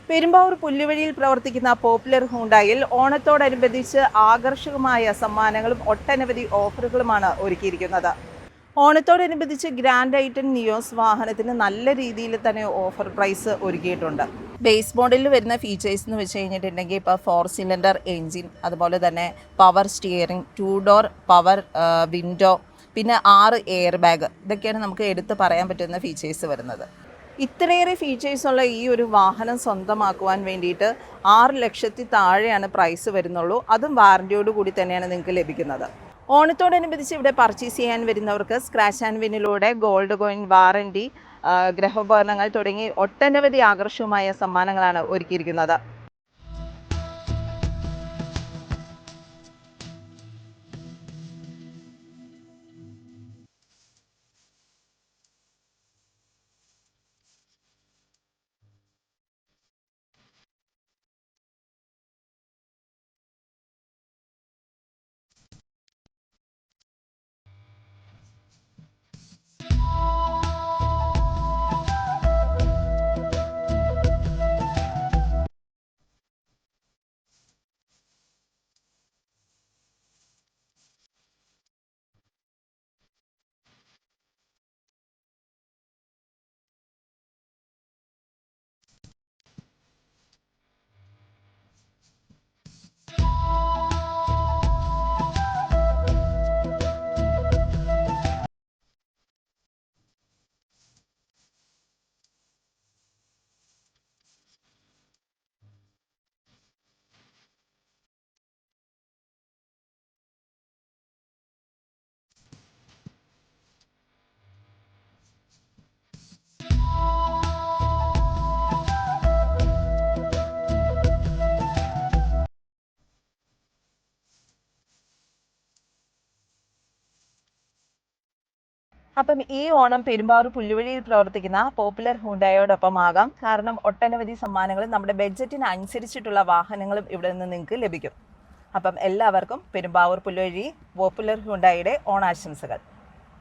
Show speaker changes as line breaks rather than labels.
പെരുമ്പാവൂർ പുല്ലുവഴിയിൽ പ്രവർത്തിക്കുന്ന പോപ്പുലർ ഹുണ്ടായിൽ ഓണത്തോടനുബന്ധിച്ച് ആകർഷകമായ സമ്മാനങ്ങളും ഒട്ടനവധി ഓഫറുകളുമാണ് ഒരുക്കിയിരിക്കുന്നത്. ഓണത്തോടനുബന്ധിച്ച് ഗ്രാൻഡ് ഐറ്റൻ നിയോസ് വാഹനത്തിന് നല്ല രീതിയിൽ തന്നെ ഓഫർ പ്രൈസ് ഒരുക്കിയിട്ടുണ്ട്. ബേസ് മോഡലിൽ വരുന്ന ഫീച്ചേഴ്സ് എന്ന് വെച്ച് കഴിഞ്ഞിട്ടുണ്ടെങ്കിൽ ഇപ്പോൾ 4 സിലിണ്ടർ എൻജിൻ, അതുപോലെ തന്നെ power steering, 2 door power window, പിന്നെ 6 എയർ ബാഗ്, ഇതൊക്കെയാണ് നമുക്ക് എടുത്ത് പറയാൻ പറ്റുന്ന ഫീച്ചേഴ്സ് വരുന്നത്. ഇത്രയേറെ ഫീച്ചേഴ്സുള്ള ഈ ഒരു വാഹനം സ്വന്തമാക്കുവാൻ വേണ്ടിയിട്ട് 6 ലക്ഷത്തി താഴെയാണ് പ്രൈസ് വരുന്നുള്ളൂ. അതും വാറൻറ്റിയോട് കൂടി തന്നെയാണ് നിങ്ങൾക്ക് ലഭിക്കുന്നത്. ഓണത്തോടനുബന്ധിച്ച് ഇവിടെ പർച്ചേസ് ചെയ്യാൻ വരുന്നവർക്ക് സ്ക്രാച്ച് ആൻഡ് വിന്നിലൂടെ ഗോൾഡ് കോയിൻ, വാറൻറ്റി, ഗൃഹോപകരണങ്ങൾ തുടങ്ങി ഒട്ടനവധി ആകർഷകമായ സമ്മാനങ്ങളാണ് ഒരുക്കിയിരിക്കുന്നത്. അപ്പം ഈ ഓണം പെരുമ്പാവൂർ പുല്ലുവഴിയിൽ പ്രവർത്തിക്കുന്ന പോപ്പുലർ ഹുണ്ടായോടൊപ്പം ആകാം. കാരണം ഒട്ടനവധി സമ്മാനങ്ങളും നമ്മുടെ ബഡ്ജറ്റിന് അനുസരിച്ചിട്ടുള്ള വാഹനങ്ങളും ഇവിടെ നിന്ന് നിങ്ങൾക്ക് ലഭിക്കും. അപ്പം എല്ലാവർക്കും പെരുമ്പാവൂർ പുല്ലുവഴി പോപ്പുലർ ഹുണ്ടായുടെ ഓണാശംസകൾ.